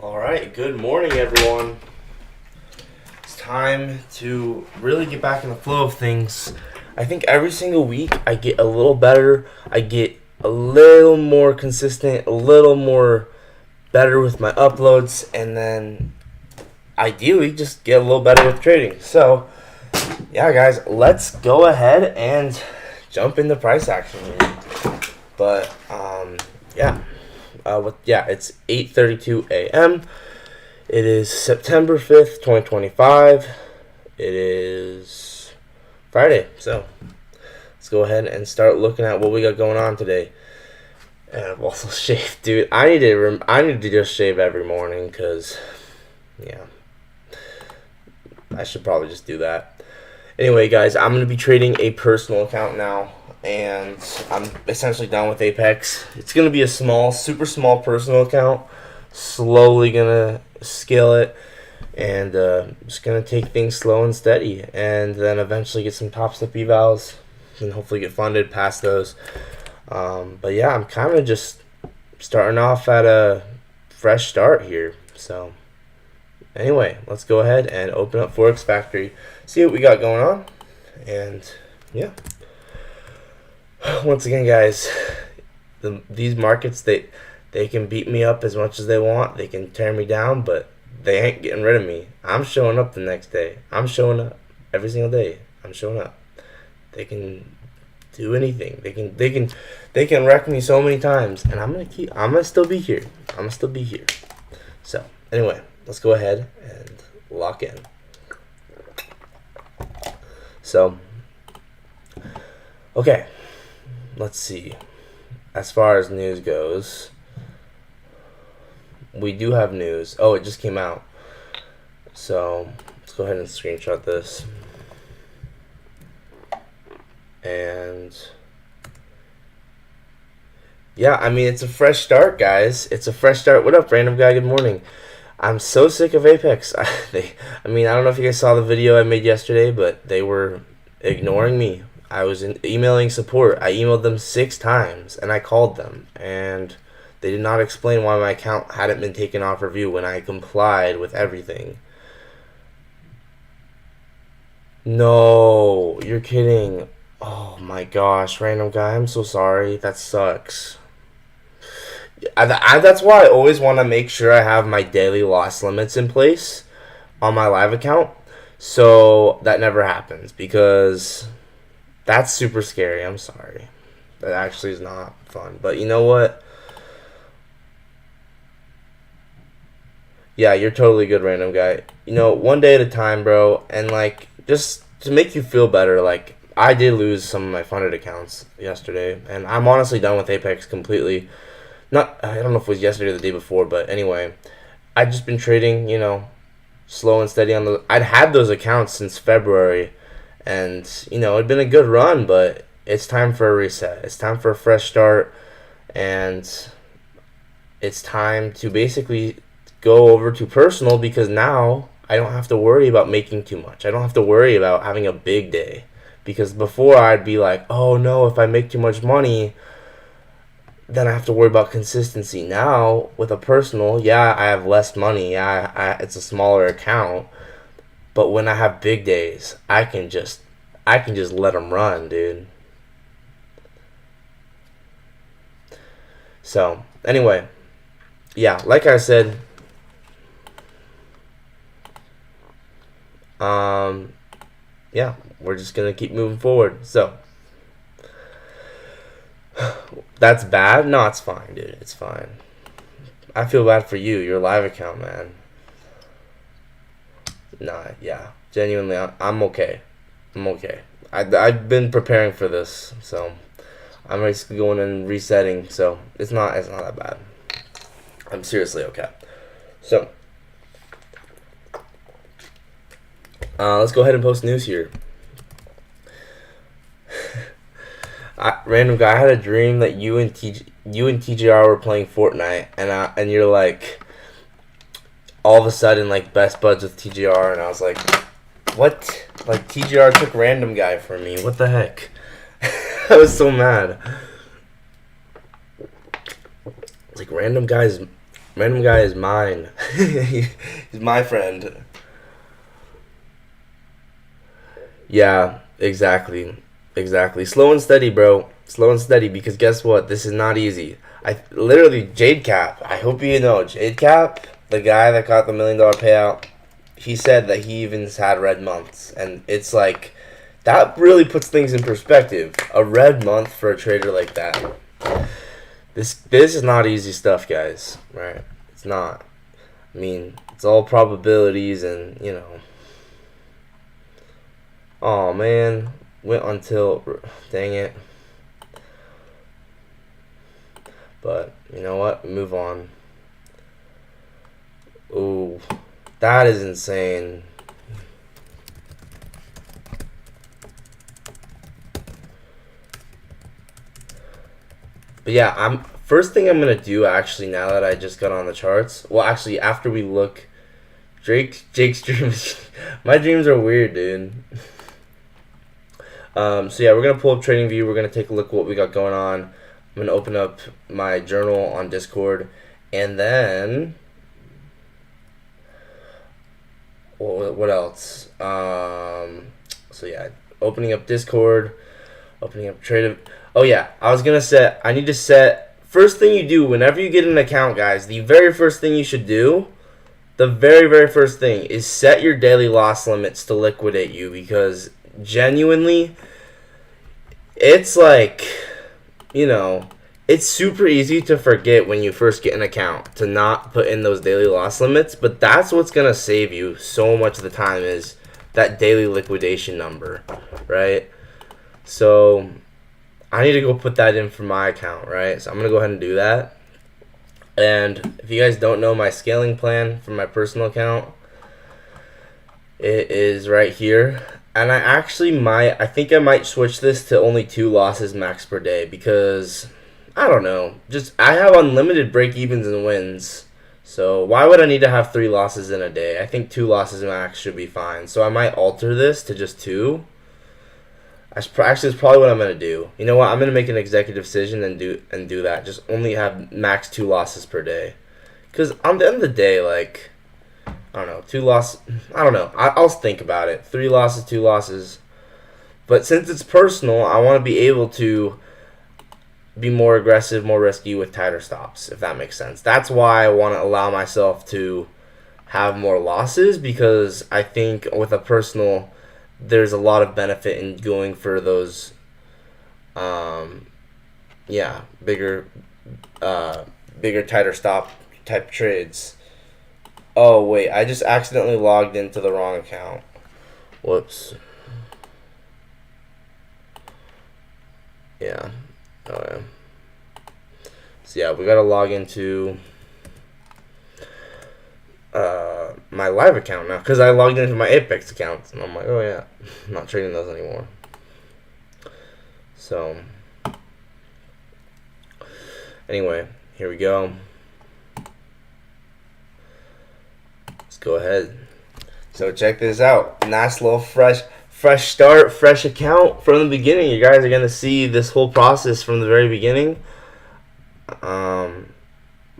Alright, good morning everyone. It's time to really get back in the flow of things. I think every single week I get a little better. I get a little more consistent, a little more better with my uploads, and then ideally just get a little better with trading. So, yeah guys, let's go ahead and jump into price action here. But, yeah. It's 8:32 a.m. It is September 5th, 2025. It is Friday. So let's go ahead and start looking at what we got going on today. And I've also shaved, dude. I need to just shave every morning because, yeah, I should probably just do that. Anyway, guys, I'm going to be trading a personal account now. And I'm essentially done with Apex. It's going to be a small, super small personal account. Slowly going to scale it. And just going to take things slow and steady. And then eventually get some top step evals. And hopefully get funded past those. But yeah, I'm kind of just starting off at a fresh start here. So anyway, let's go ahead and open up Forex Factory. See what we got going on. And yeah. Once again, guys, these markets, they can beat me up as much as they want. They can tear me down, but they ain't getting rid of me. I'm showing up the next day. I'm showing up every single day. I'm showing up. They can do anything. They can wreck me so many times, and I'm gonna still be here. So anyway, let's go ahead and lock in. So okay. Let's see. As far as news goes, we do have news. Oh, it just came out. So let's go ahead and screenshot this. And yeah, I mean, it's a fresh start, guys. It's a fresh start. What up, random guy? Good morning. I'm so sick of Apex. I don't know if you guys saw the video I made yesterday, but they were ignoring me. I was emailing support. I emailed them 6 times, and I called them, and they did not explain why my account hadn't been taken off review when I complied with everything. No, you're kidding. Oh my gosh, random guy, I'm so sorry. That sucks. That's why I always want to make sure I have my daily loss limits in place on my live account, so that never happens, because that's super scary. I'm sorry. That actually is not fun. But you know what? Yeah, you're totally good, random guy. You know, one day at a time, bro. And, like, just to make you feel better, like, I did lose some of my funded accounts yesterday. And I'm honestly done with Apex completely. I don't know if it was yesterday or the day before, but anyway. I've just been trading, slow and steady on I'd had those accounts since February. And, it'd been a good run, but it's time for a reset. It's time for a fresh start. And it's time to basically go over to personal, because now I don't have to worry about making too much. I don't have to worry about having a big day. Because before I'd be like, oh no, if I make too much money, then I have to worry about consistency. Now, with a personal, yeah, I have less money. Yeah, it's a smaller account. But when I have big days, I can just let them run, dude. So, anyway, yeah, like I said, yeah, we're just gonna keep moving forward. So, that's bad? No, it's fine, dude. It's fine. I feel bad for you, your live account, man. Nah, yeah, genuinely, I'm okay. I'm okay. I've been preparing for this, so I'm basically going and resetting. So it's not that bad. I'm seriously okay. So let's go ahead and post news here. Random guy, I had a dream that you and TGR were playing Fortnite, and you're like, all of a sudden, like, best buds with TGR, and I was like, what? Like, TGR took random guy from me. What the heck? I was so mad. Like, random guys Random guy is mine. He's my friend. Yeah, exactly. Exactly. Slow and steady, bro. Slow and steady, because guess what? This is not easy. I literally Jade Cap. I hope you know Jade Cap, the guy that got the $1 million payout. He said that he even had red months, and it's like that really puts things in perspective. A red month for a trader like that. This is not easy stuff, guys. Right? It's not. I mean, it's all probabilities, and you know. Oh man, went until dang it. But you know what? Move on. Ooh, that is insane. But yeah, I'm first thing I'm gonna do actually now that I just got on the charts. Well, actually, after we look, Jake's dreams. My dreams are weird, dude. So yeah, we're gonna pull up TradingView. We're gonna take a look at what we got going on. I'm gonna open up my journal on Discord, and then what else? So yeah, opening up Discord, opening up Trade. Oh yeah, I was gonna set. I need to set. First thing you do whenever you get an account, guys, the very first thing you should do, the very first thing is set your daily loss limits to liquidate you, because genuinely, it's like, you know, it's super easy to forget when you first get an account to not put in those daily loss limits, but that's what's going to save you so much of the time is that daily liquidation number, right? So I need to go put that in for my account, right? So I'm going to go ahead and do that. And if you guys don't know my scaling plan for my personal account, it is right here. And I think I might switch this to only 2 losses max per day, because I don't know. Just I have unlimited break evens and wins. So why would I need to have 3 losses in a day? I think 2 losses max should be fine. So I might alter this to just 2. Actually, it's probably what I'm gonna do. You know what? I'm gonna make an executive decision and do that. Just only have max 2 losses per day. Cause on the end of the day, like, I don't know, 2 losses. I don't know. I'll think about it. 3 losses, 2 losses. But since it's personal, I want to be able to be more aggressive, more risky with tighter stops, if that makes sense. That's why I want to allow myself to have more losses, because I think with a personal, there's a lot of benefit in going for those, bigger, tighter stop type trades. Oh, wait, I just accidentally logged into the wrong account. Whoops. Yeah. Oh, yeah. So, yeah, we got to log into my live account now, because I logged into my Apex account. And I'm like, oh, yeah, I'm not trading those anymore. So, anyway, here we go. Go ahead. So check this out. Nice little fresh start, fresh account from the beginning. You guys are gonna see this whole process from the very beginning.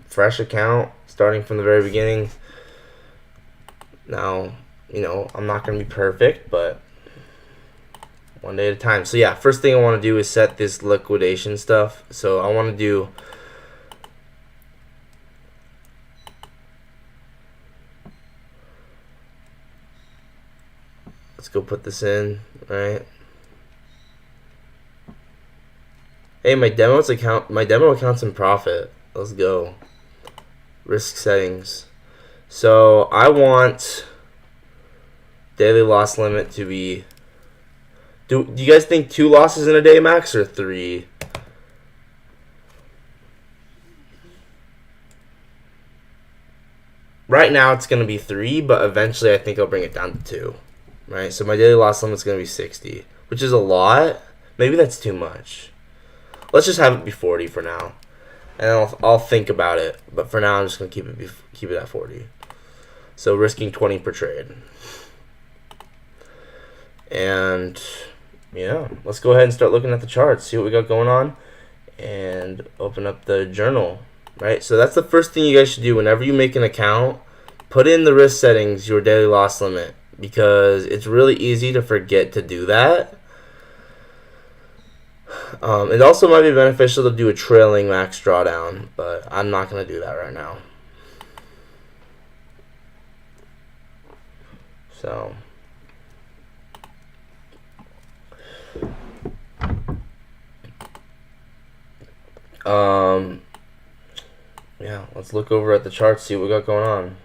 Fresh account starting from the very beginning. Now, you know, I'm not gonna be perfect, but one day at a time. So yeah, first thing I want to do is set this liquidation stuff. So I want to do let's go put this in, right? Hey, my demo account's in profit. Let's go. Risk settings. So I want daily loss limit to be. Do you guys think 2 losses in a day max or 3? Right now it's gonna be 3, but eventually I think I'll bring it down to 2. Right, so my daily loss limit's gonna be 60, which is a lot. Maybe that's too much. Let's just have it be 40 for now, and I'll think about it. But for now, I'm just gonna keep it at 40. So risking 20 per trade. And yeah, let's go ahead and start looking at the charts, see what we got going on, and open up the journal. right? So that's the first thing you guys should do whenever you make an account. Put in the risk settings, your daily loss limit, because it's really easy to forget to do that. It also might be beneficial to do a trailing max drawdown, but I'm not going to do that right now. So, yeah, let's look over at the chart, see what we got going on.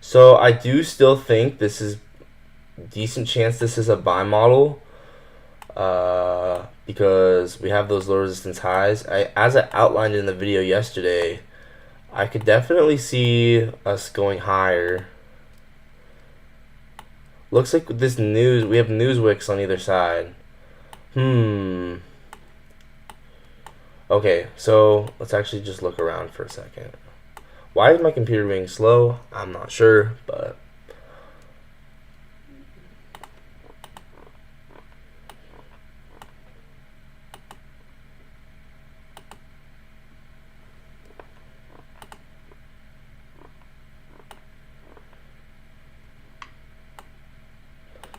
So I do still think this is decent chance this is a buy model, because we have those low resistance highs. As I outlined in the video yesterday, I could definitely see us going higher. Looks like with this news, we have news wicks on either side. Okay, so let's actually just look around for a second. Why is my computer being slow? I'm not sure, but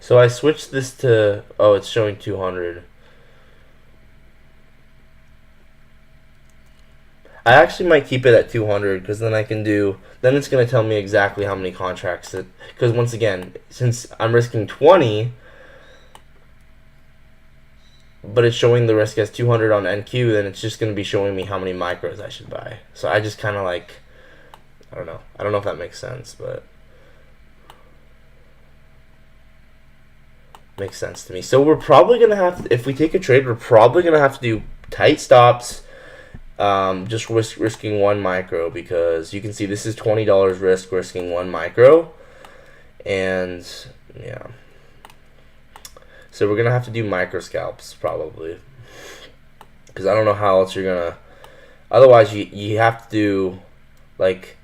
so I switched this to, oh, it's showing 200. I actually might keep it at 200, because then I can do, then it's going to tell me exactly how many contracts it, because once again, since I'm risking 20, but it's showing the risk as 200 on NQ, then it's just going to be showing me how many micros I should buy. So I just kind of like, I don't know if that makes sense, but makes sense to me. So we're probably going to have to, if we take a trade, we're probably going to have to do tight stops, just risking 1 micro, because you can see this is $20 risk, risking 1 micro, and yeah, so we're gonna have to do micro scalps probably, because I don't know how else you're gonna, otherwise you have to do like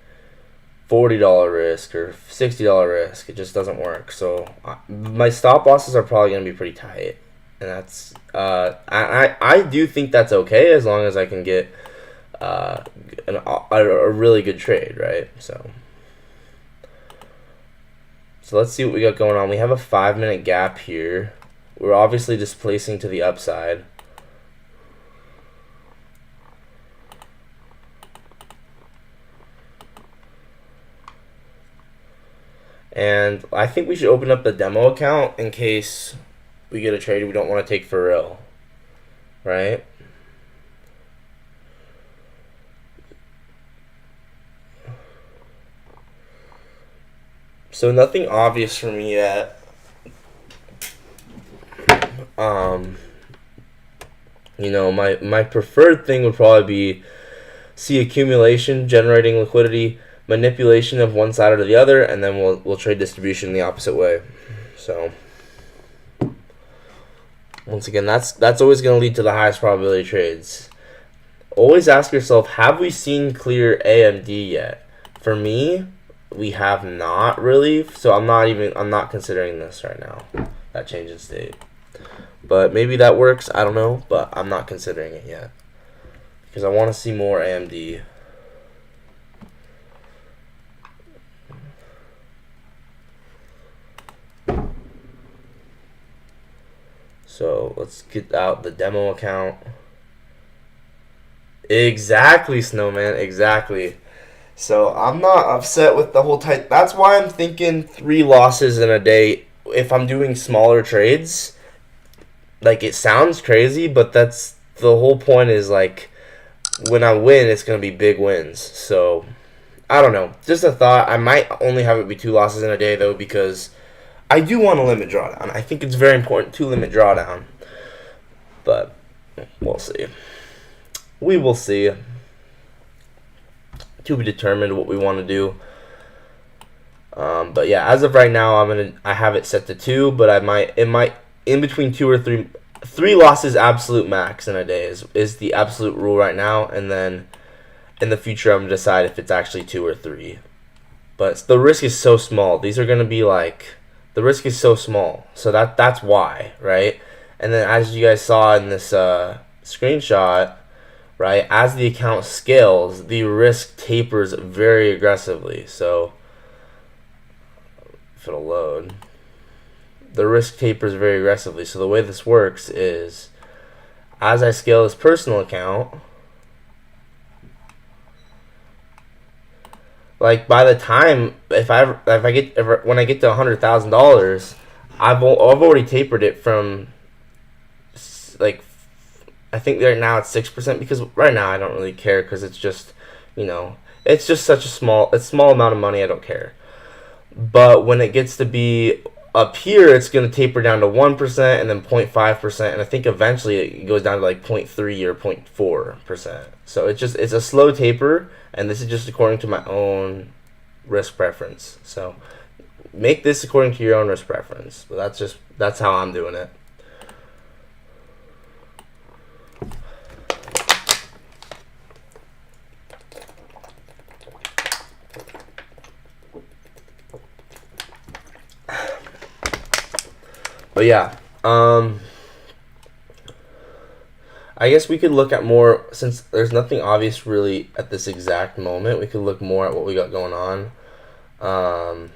$40 risk or $60 risk. It just doesn't work. So my stop losses are probably gonna be pretty tight, and that's I do think that's okay, as long as I can get a really good trade, right? So let's see what we got going on. We have a 5-minute gap here. We're obviously displacing to the upside. And I think we should open up the demo account in case we get a trade we don't want to take for real, right? So nothing obvious for me yet. You know, my preferred thing would probably be see accumulation, generating liquidity, manipulation of one side or the other, and then we'll trade distribution the opposite way. So once again, that's always going to lead to the highest probability trades. Always ask yourself, have we seen clear AMD yet? For me, we have not really, so I'm not considering this right now, that change in state. But maybe that works, I don't know, but I'm not considering it yet, because I want to see more AMD. So let's get out the demo account. Exactly, Snowman, exactly. So I'm not upset with the whole tight. That's why I'm thinking 3 losses in a day if I'm doing smaller trades. Like, it sounds crazy, but that's the whole point, is like when I win, it's going to be big wins. So I don't know. Just a thought. I might only have it be 2 losses in a day, though, because I do want to limit drawdown. I think it's very important to limit drawdown. But we'll see. We will see. To be determined what we want to do. But yeah, as of right now, I have it set to 2, but it might in between 2 or 3. 3 losses absolute max in a day is the absolute rule right now, and then in the future I'm gonna decide if it's actually 2 or 3. But the risk is so small. These are gonna be like, the risk is so small, so that's why, right? And then as you guys saw in this screenshot, right? As the account scales, the risk tapers very aggressively. So if it'll load, the risk tapers very aggressively. So the way this works is, as I scale this personal account, like by the time when I get to $100,000, I've already tapered it from like, I think right now it's 6%, because right now I don't really care, because it's just, it's just such a small amount of money. I don't care. But when it gets to be up here, it's going to taper down to 1% and then 0.5%, and I think eventually it goes down to like 0.3 or 0.4%. So it's a slow taper, and this is just according to my own risk preference. So make this according to your own risk preference. But that's how I'm doing it. But yeah, I guess we could look at more, since there's nothing obvious really at this exact moment. We could look more at what we got going on.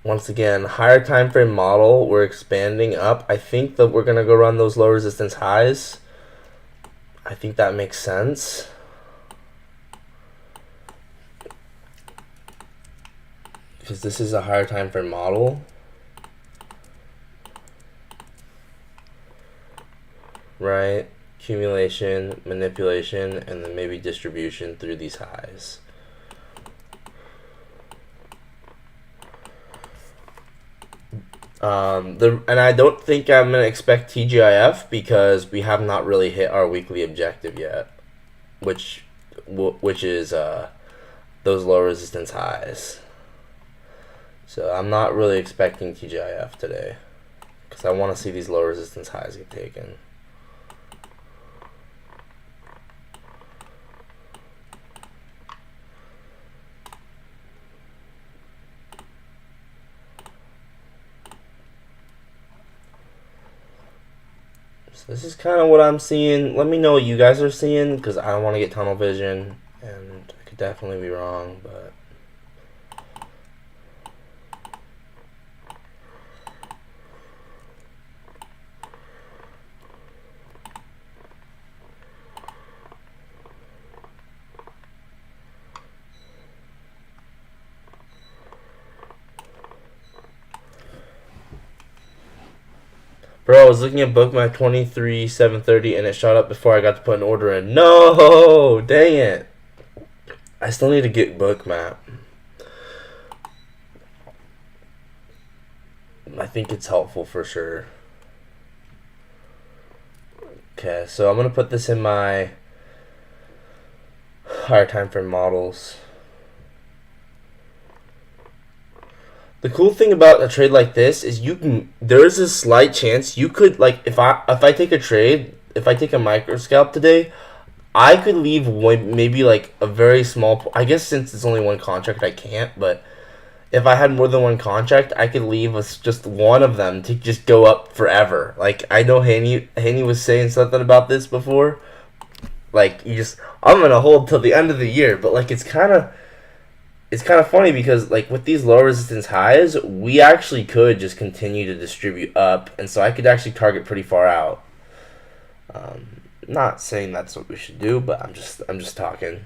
Once again, higher time frame model, we're expanding up. I think that we're gonna go run those low resistance highs. I think that makes sense. Because this is a higher time frame model. Right? Accumulation, manipulation, and then maybe distribution through these highs. And I don't think I'm going to expect TGIF, because we have not really hit our weekly objective yet, which is those low resistance highs. So I'm not really expecting TGIF today, because I want to see these low resistance highs get taken. So this is kind of what I'm seeing. Let me know what you guys are seeing, because I don't want to get tunnel vision, and I could definitely be wrong, but bro, I was looking at Bookmap 23,730, and it shot up before I got to put an order in. No, dang it. I still need to get Bookmap. I think it's helpful for sure. Okay, so I'm going to put this in my higher time frame models. The cool thing about a trade like this is there's a slight chance you could, like, if I take a trade, if I take a micro scalp today, I could leave maybe like a very small, I guess since it's only one contract I can't, but if I had more than one contract, I could leave with just one of them to just go up forever. Like, I know Haney was saying something about this before. Like, I'm going to hold till the end of the year, but like it's kind of funny, because like with these low resistance highs, we actually could just continue to distribute up, and so I could actually target pretty far out. Not saying that's what we should do, but I'm just talking,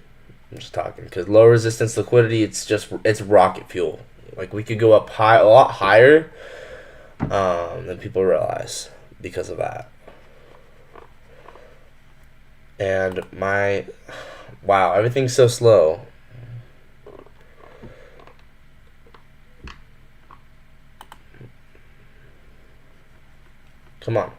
because low resistance liquidity, it's rocket fuel. Like, we could go up a lot higher than people realize because of that. And wow, everything's so slow. Come on.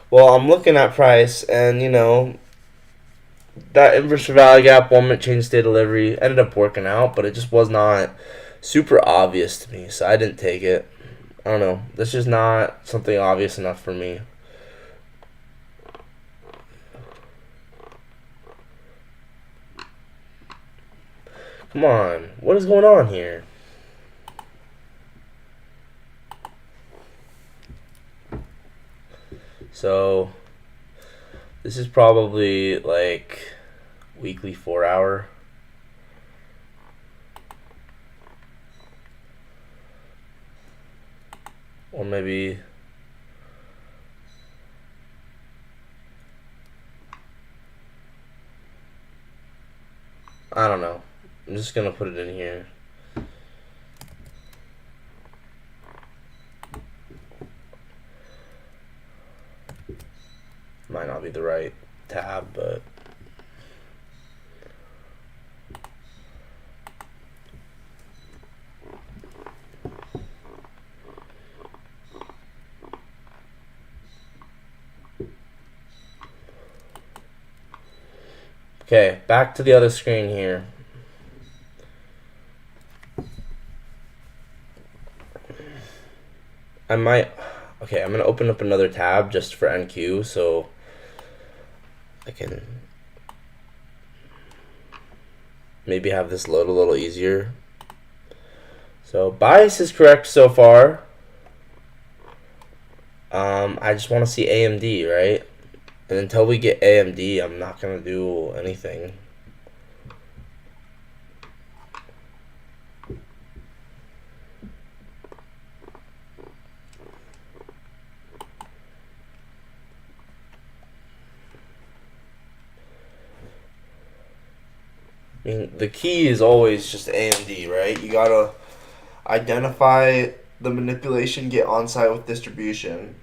Well, I'm looking at price, and that inverse value gap 1-minute change state delivery ended up working out, but it just was not super obvious to me, so I didn't take it. I don't know. That's just not something obvious enough for me. Come on. What is going on here? So this is probably like weekly 4 hour. Or maybe I don't know. I'm just gonna put it in here. Might not be the right tab, but okay, back to the other screen here. Okay, I'm gonna open up another tab just for NQ so I can maybe have this load a little easier. So bias is correct so far. I just want to see AMD, right? And until we get AMD, I'm not gonna do anything. I mean, the key is always just AMD, right? You gotta identify the manipulation, get on site with distribution.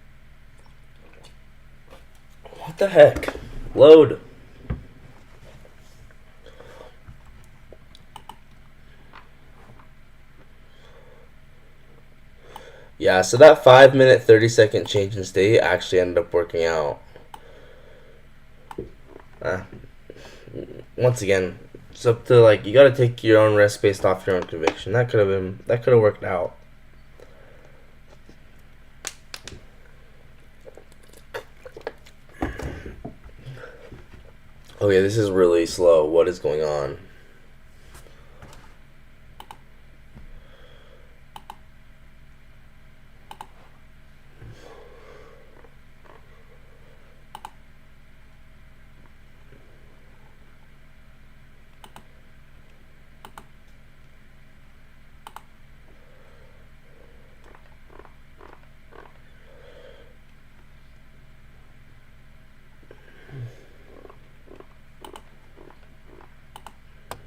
What the heck? Load. Yeah, so that 5-minute, 30-second change in state actually ended up working out. Once again, it's up to like you gotta take your own risk based off your own conviction. That could have worked out. Okay, this is really slow. What is going on?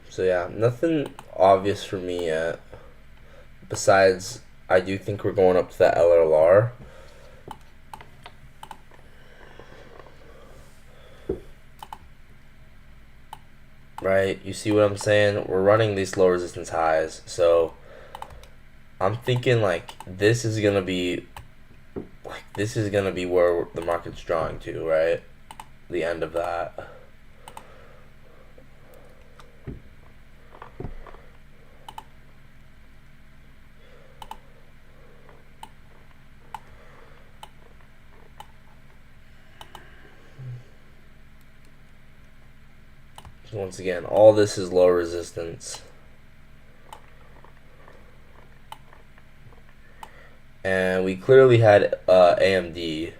So yeah, nothing obvious for me yet. Besides, I do think we're going up to that LRLR. Right, you see what I'm saying? We're running these low resistance highs, so I'm thinking like this is gonna be where the market's drawing to, right? The end of that. Once again, all this is low resistance. And we clearly had AMD.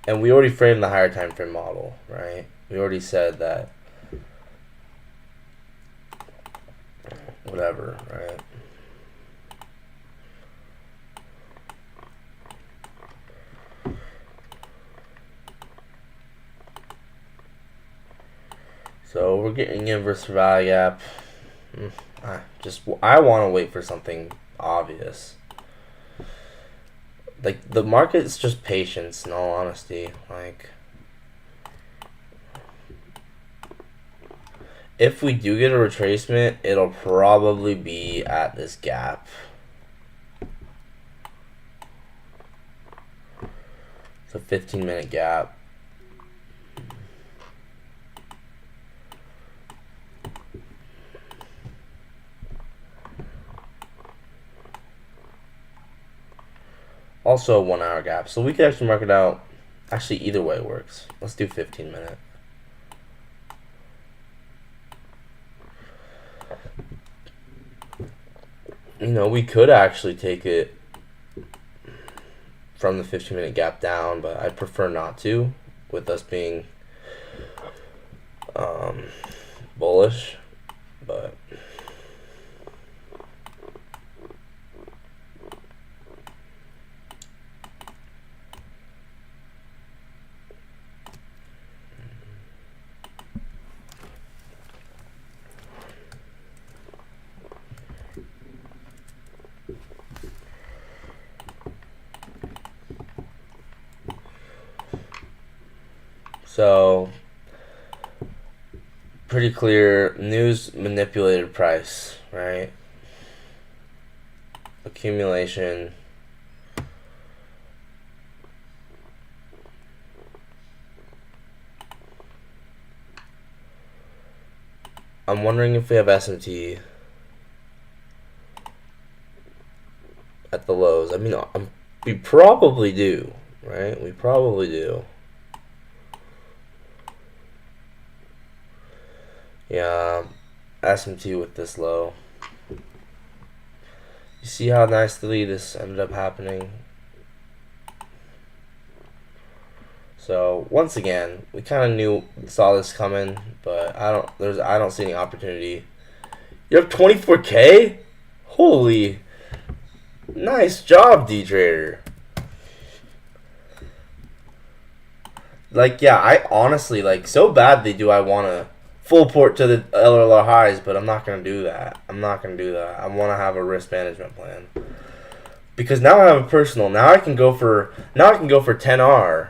And we already framed the higher time frame model, right? We already said that. Whatever, right? So we're getting inverse value gap. I want to wait for something obvious. Like the market's just patience, in all honesty. Like if we do get a retracement, it'll probably be at this gap. It's a 15-minute gap. Also a 1 hour gap. So we could actually mark it out. Actually, either way works. Let's do 15-minute. You know, we could actually take it from the 15-minute gap down, but I prefer not to, with us being bullish. But so pretty clear news manipulated price, right? Accumulation. I'm wondering if we have SMT at the lows. I mean, we probably do, right? We probably do. Yeah, SMT with this low. You see how nicely this ended up happening? So once again, we kind of saw this coming, but I don't see any opportunity. You have 24K? Holy, nice job, D-Trader. Like, yeah, I honestly, like, so badly do I want to full port to the LLR highs, but I'm not going to do that. I want to have a risk management plan. Because now I have a personal. Now I can go for 10R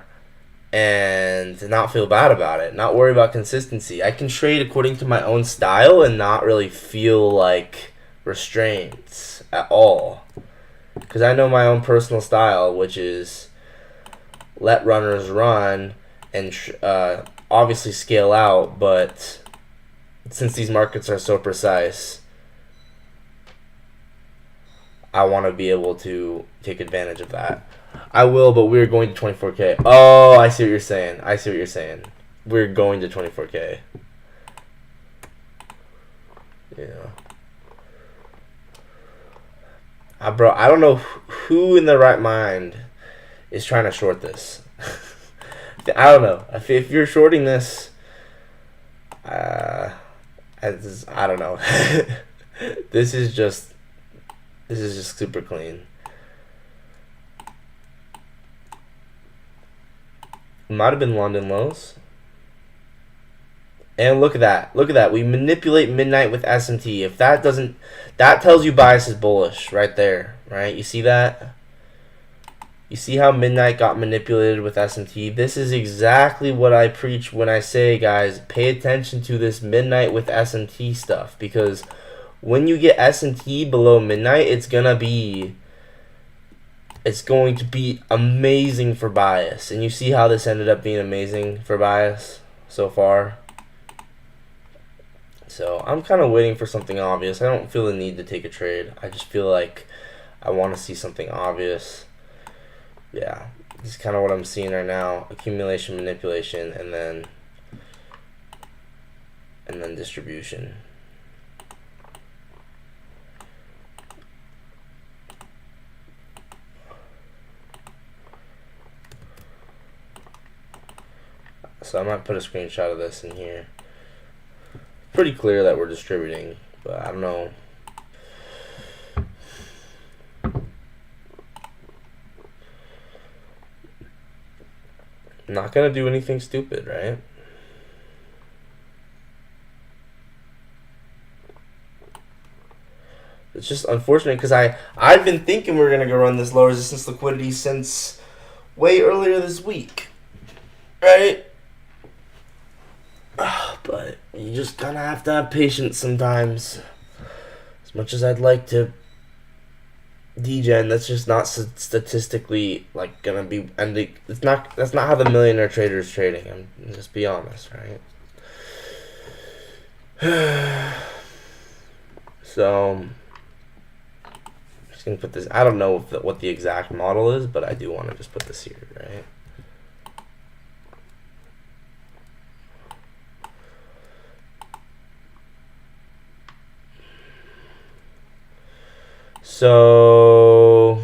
and not feel bad about it. Not worry about consistency. I can trade according to my own style and not really feel like restraints at all. Because I know my own personal style, which is let runners run and obviously scale out, but since these markets are so precise, I want to be able to take advantage of that. I will, but we're going to 24K. Oh, I see what you're saying. We're going to 24K. Yeah. Bro, I don't know who in their right mind is trying to short this. I don't know. If you're shorting this, I don't know. This is just super clean. It might have been London lows. And look at that. We manipulate midnight with SMT. If that doesn't, that tells you bias is bullish right there, right? You see that? You see how midnight got manipulated with SMT? This is exactly what I preach when I say, guys, pay attention to this midnight with SMT stuff, because when you get SMT below midnight, it's going to be amazing for bias. And you see how this ended up being amazing for bias so far. So I'm kind of waiting for something obvious. I don't feel the need to take a trade. I just feel like I want to see something obvious. Yeah, this is kind of what I'm seeing right now. Accumulation, manipulation, and then distribution. So I might put a screenshot of this in here. Pretty clear that we're distributing, but I don't know. I'm not gonna do anything stupid, right? It's just unfortunate because I've been thinking we're gonna go run this low resistance liquidity since way earlier this week, right? But you just kind of have to have patience sometimes. As much as I'd like to degen, that's just not statistically like gonna be ending. That's not how the millionaire trader is trading. I'm just be honest, right? So I'm just gonna put this. I don't know what the exact model is, but I do want to just put this here, right? So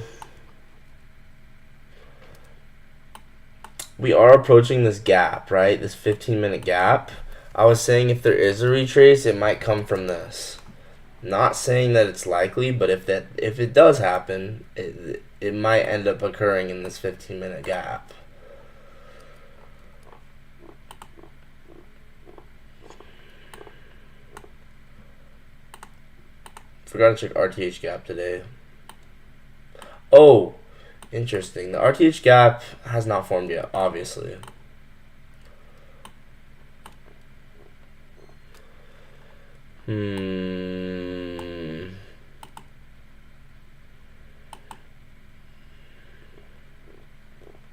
we are approaching this gap, right? This 15-minute gap. I was saying if there is a retrace, it might come from this. Not saying that it's likely, but if it does happen, it might end up occurring in this 15-minute gap. Forgot to check RTH gap today. Oh, interesting. The RTH gap has not formed yet, obviously.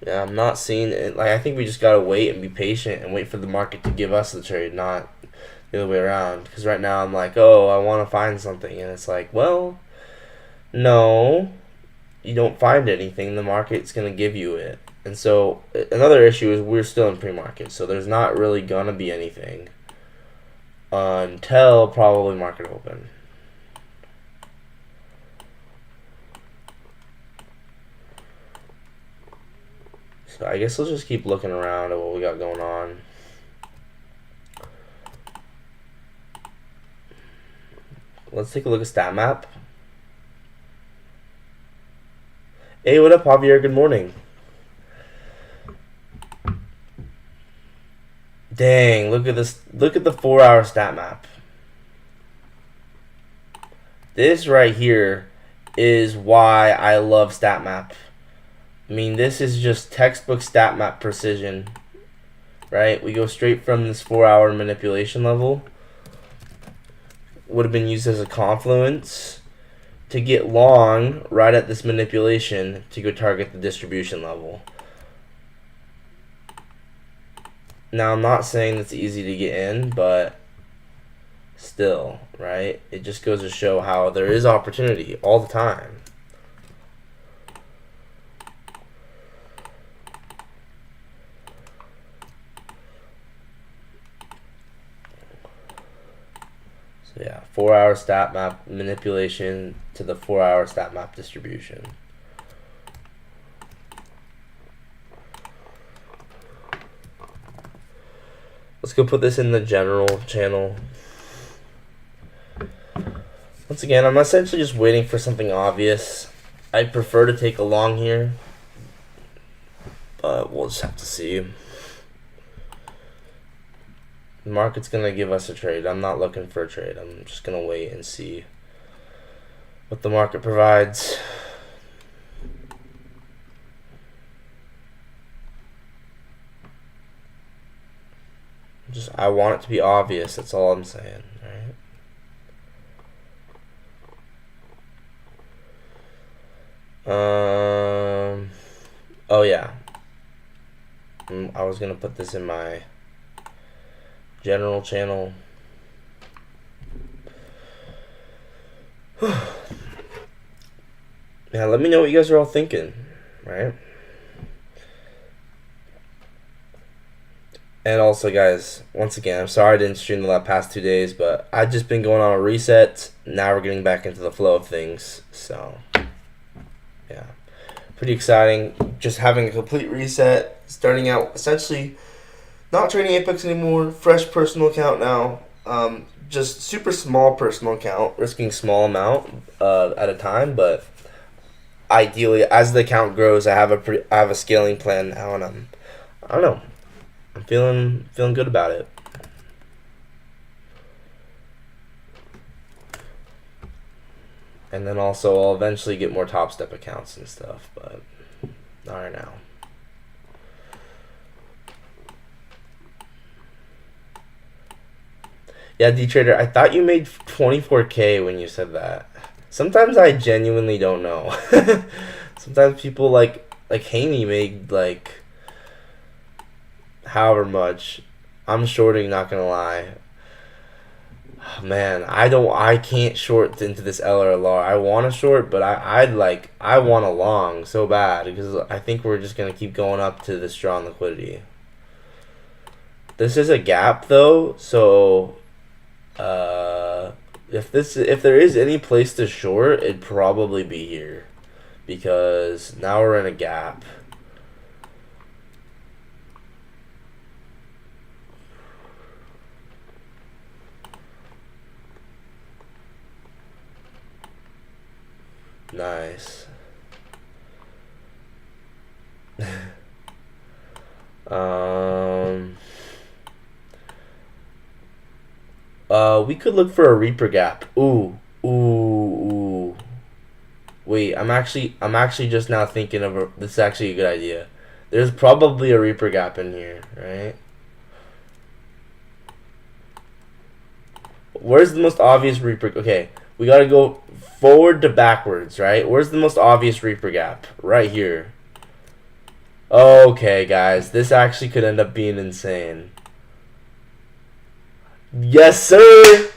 Yeah, I'm not seeing it. Like, I think we just gotta wait and be patient and wait for the market to give us the trade, not the other way around. Because right now I'm like, oh, I want to find something, and it's like, well, no, you don't find anything. The market's gonna give you it. And so another issue is we're still in pre-market, so there's not really gonna be anything until probably market open. So I guess let's just keep looking around at what we got going on. Let's take a look at stat map. Hey, what up, Javier? Good morning. Dang, look at this. Look at the 4-hour stat map. This right here is why I love stat map. I mean, this is just textbook stat map precision, right? We go straight from this 4-hour manipulation level. Would have been used as a confluence to get long right at this manipulation to go target the distribution level. Now, I'm not saying it's easy to get in, but still, right? It just goes to show how there is opportunity all the time. So yeah, 4-hour stat map manipulation to the 4-hour stat map distribution. Let's go put this in the general channel. Once again, I'm essentially just waiting for something obvious. I prefer to take a long here, but we'll just have to see. The market's going to give us a trade. I'm not looking for a trade. I'm just going to wait and see what the market provides. I want it to be obvious. That's all I'm saying, right? Oh yeah. I was gonna put this in my general channel. Yeah, let me know what you guys are all thinking, right? And also, guys, once again, I'm sorry I didn't stream the past 2 days, but I've just been going on a reset. Now we're getting back into the flow of things. So, yeah. Pretty exciting. Just having a complete reset. Starting out, essentially, not trading Apex anymore. Fresh personal account now. Just super small personal account. Risking small amount at a time. But ideally, as the account grows, I have a scaling plan now. And I don't know. I'm feeling good about it. And then also I'll eventually get more Top Step accounts and stuff, but not right now. Yeah, D-Trader, I thought you made 24K when you said that. Sometimes I genuinely don't know. Sometimes people like Haney made like however much. I'm shorting, not gonna lie. Man, I can't short into this LRLR. I want to short, but I want a long so bad because I think we're just gonna keep going up to this strong liquidity. This is a gap though, so if there is any place to short, it'd probably be here because now we're in a gap. nice. We could look for a Reaper gap. Ooh. Wait, I'm actually just now thinking of this is actually a good idea. There's probably a Reaper gap in here, right? Where's the most obvious Reaper? Okay, we gotta go forward to backwards, right? Where's the most obvious Reaper gap? Right here. Okay, guys, this actually could end up being insane. Yes, sir!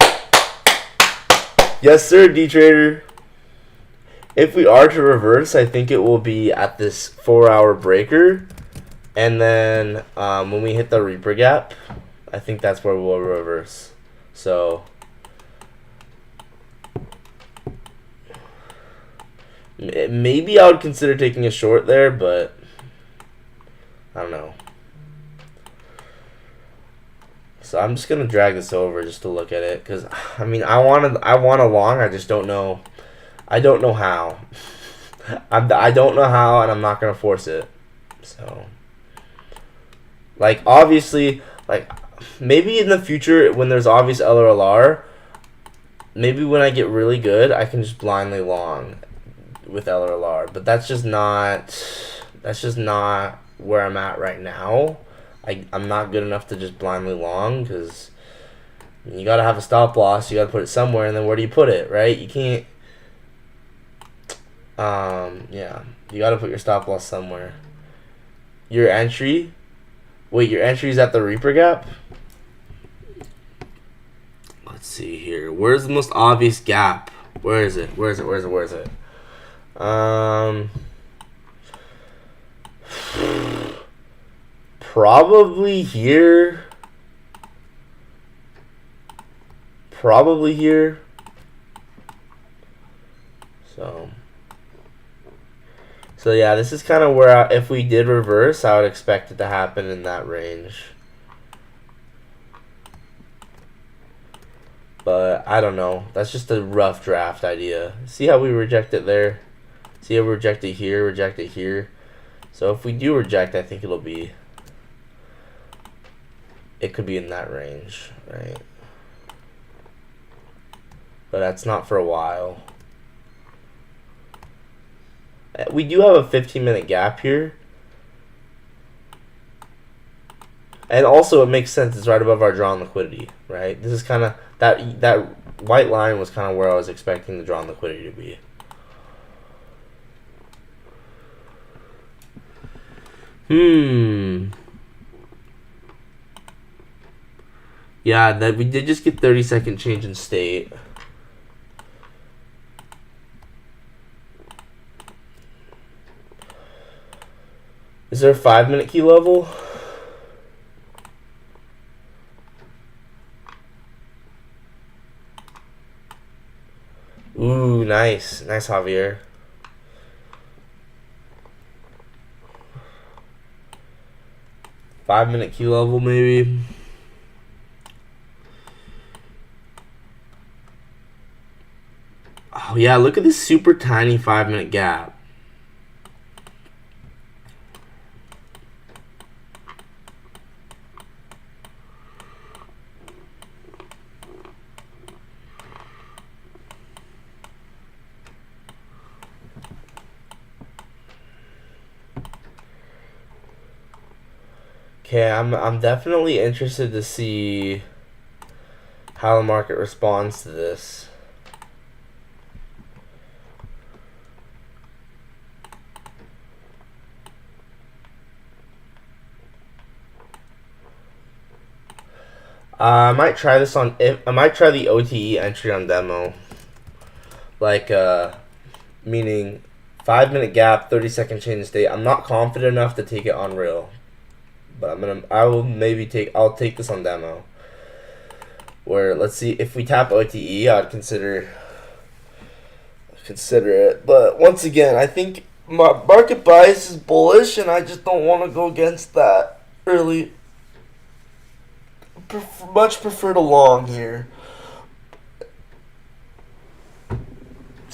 Yes, sir, D-Trader. If we are to reverse, I think it will be at this 4-hour breaker. And then when we hit the Reaper gap, I think that's where we'll reverse. So maybe I would consider taking a short there, but I don't know. So I'm just gonna drag this over just to look at it, because I mean I want a long. I just don't know. I don't know how. I don't know how, and I'm not gonna force it. So, like, obviously, like, maybe in the future when there's obvious LRLR, maybe when I get really good, I can just blindly long with LRLR. But that's just not where I'm at right now. I'm not good enough to just blindly long, because you gotta have a stop loss. You gotta put it somewhere, and then where do you put it, right? You can't. Yeah, you gotta put your stop loss somewhere. Your entry. Wait, your entry is at the Reaper gap? Let's see here. Where's the most obvious gap? Where is it? Probably here. So yeah, this is kind of where if we did reverse, I would expect it to happen in that range. But I don't know. That's just a rough draft idea. See how we reject it there? See how we reject it here? So if we do reject, I think it could be in that range, right? But that's not for a while. We do have a 15-minute gap here. And also it makes sense, it's right above our drawn liquidity, right? This is kind of, that white line was kind of where I was expecting the drawn liquidity to be. Yeah, that we did just get 30-second change in state. Is there a 5-minute key level? Ooh, nice. Nice, Javier. Five-minute key level, maybe. Oh, yeah, look at this super tiny 5-minute gap. Okay, I'm definitely interested to see how the market responds to this. I might try this on. I might try the OTE entry on demo. Like, meaning 5-minute gap, 30-second change in state. I'm not confident enough to take it on real, but I'll take this on demo. Where, let's see, if we tap OTE, I'd consider it. But once again, I think my market bias is bullish, and I just don't want to go against that early. Much prefer to long here.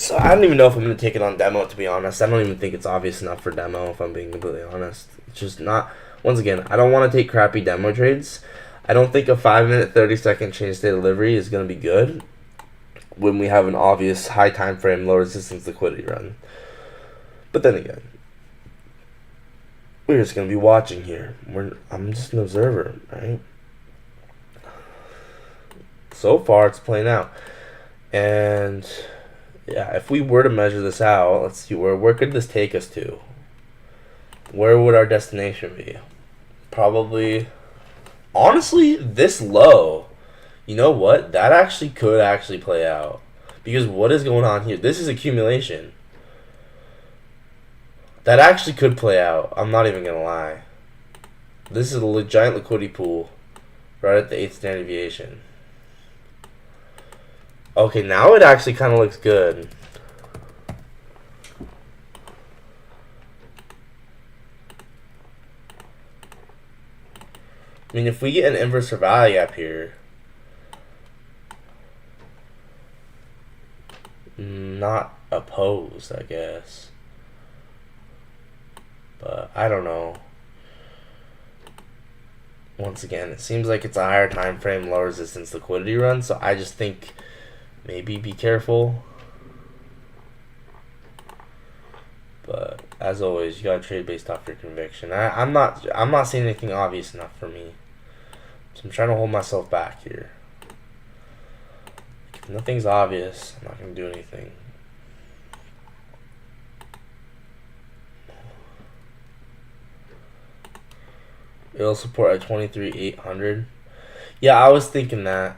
So I don't even know if I'm gonna take it on demo. To be honest, I don't even think it's obvious enough for demo. If I'm being completely honest, it's just not. Once again, I don't want to take crappy demo trades. I don't think a 5 minute 30-second change state delivery is gonna be good when we have an obvious high time frame, low resistance liquidity run. But then again, we're just gonna be watching here. I'm just an observer, right? So far, it's playing out, and yeah, if we were to measure this out, let's see where could this take us to? Where would our destination be? Probably, honestly, this low. You know what? That actually could actually play out because what is going on here? This is accumulation. That actually could play out. I'm not even gonna lie. This is a giant liquidity pool right at the 8th standard deviation. Okay, now it actually kind of looks good. I mean, if we get an inverse value gap here, not opposed, I guess. But I don't know. Once again, it seems like it's a higher time frame, low resistance liquidity run, so I just think maybe be careful. But as always, you gotta trade based off your conviction. I'm not seeing anything obvious enough for me. So I'm trying to hold myself back here. If nothing's obvious, I'm not gonna do anything. It'll support at 23,800. Yeah, I was thinking that.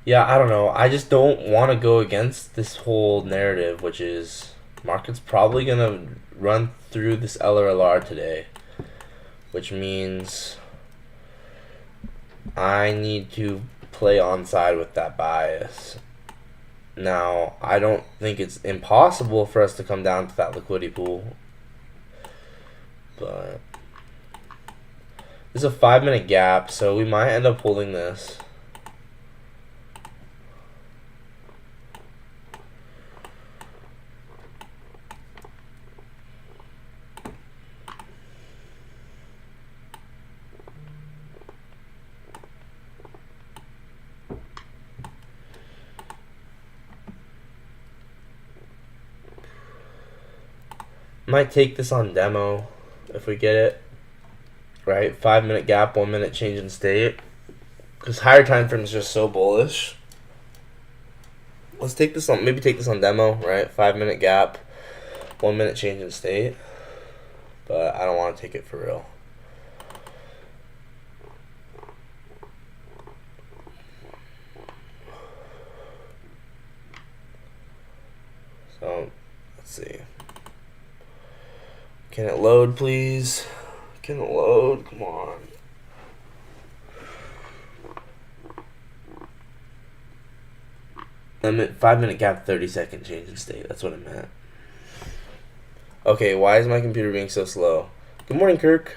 Yeah, I don't know. I just don't want to go against this whole narrative, which is market's probably going to run through this LRLR today, which means I need to play onside with that bias. Now, I don't think it's impossible for us to come down to that liquidity pool, but there's a 5 minute gap, so we might end up holding this. Might take this on demo if we get it. Right? 5 minute gap, 1 minute change in state. Because higher time frame is just so bullish. Let's take this on, maybe take this on demo, right? 5 minute gap, 1 minute change in state. But I don't want to take it for real. So, let's see. Can it load, please? Can it load? Come on. Limit 5 minute gap, 30-second change in state. That's what I meant. Okay, why is my computer being so slow? Good morning, Kirk.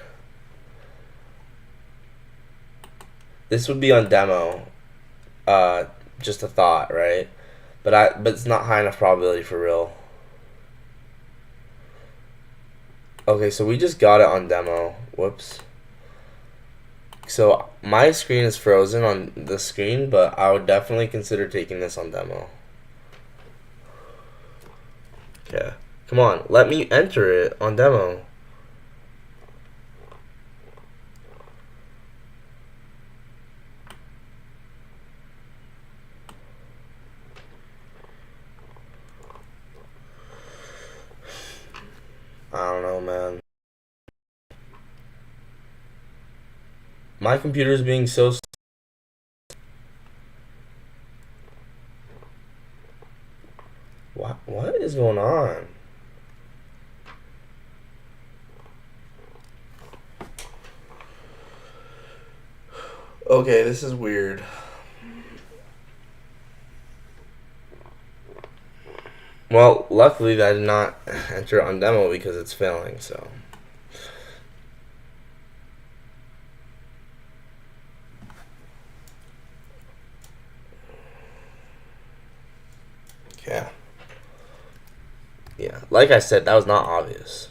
This would be on demo. Just a thought, right? But it's not high enough probability for real. Okay, so we just got it on demo. Whoops. So my screen is frozen on the screen, but I would definitely consider taking this on demo. Okay. Come on, let me enter it on demo. I don't know, man. My computer's being so... What is going on? Okay, this is weird. Well, luckily I did not enter it on demo because it's failing, so... Yeah. Yeah. Like I said, that was not obvious.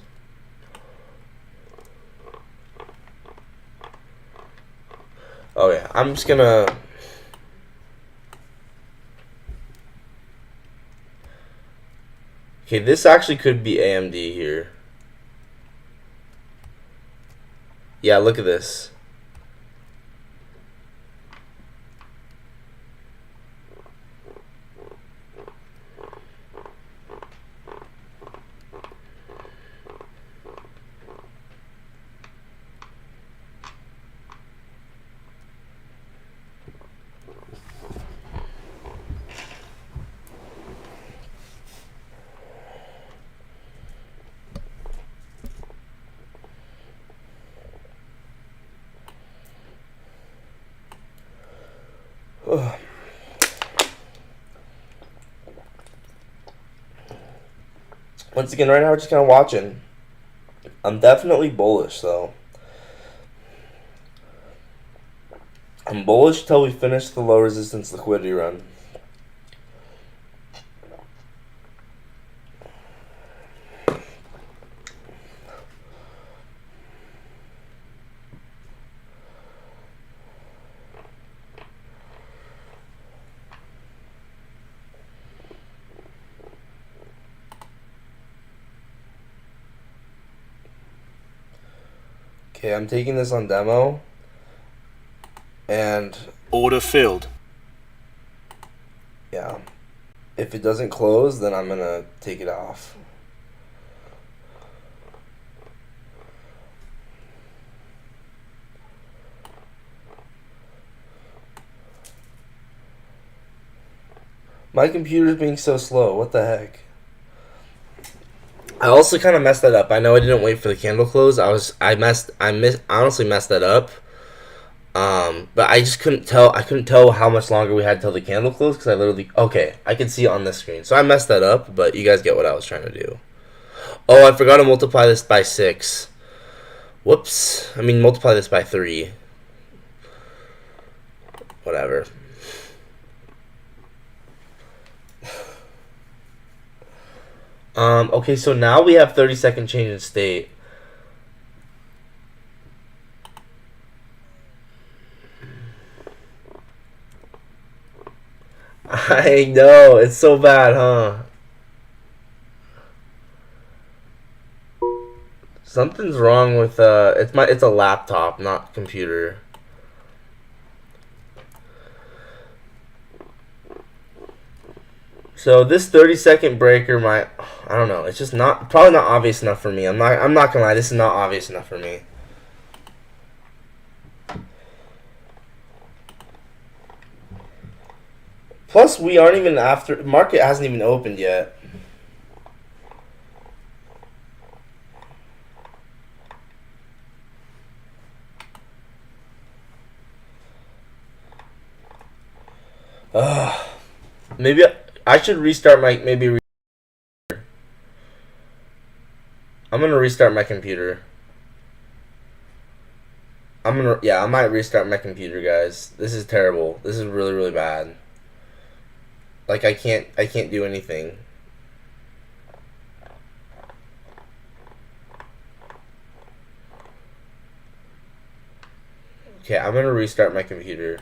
Oh yeah, I'm just gonna. Okay, this actually could be AMD here. Yeah, look at this. Once again, right now we're just kind of watching. I'm definitely bullish, though. I'm bullish till we finish the low resistance liquidity run. Okay, I'm taking this on demo. And order filled. Yeah. If it doesn't close, then I'm gonna take it off. My computer's being so slow. What the heck? I also kind of messed that up. I know I didn't wait for the candle close. I honestly messed that up. But I just couldn't tell. I couldn't tell how much longer we had till the candle closed because I literally. Okay, I can see it on this screen. So I messed that up, but you guys get what I was trying to do. Oh, I forgot to multiply this by 6. Whoops. I mean, multiply this by 3. Whatever. Okay, so now we have 30-second change in state. I know, it's so bad, huh? Something's wrong with it's a laptop, not computer. So this 30-second breaker might, I don't know, it's just probably not obvious enough for me. I'm not gonna lie, this is not obvious enough for me. Plus, we aren't even market hasn't even opened yet. Maybe I should restart my, I'm gonna restart my computer. I might restart my computer, guys. This is terrible. This is really, really bad. Like, I can't do anything. Okay, I'm gonna restart my computer.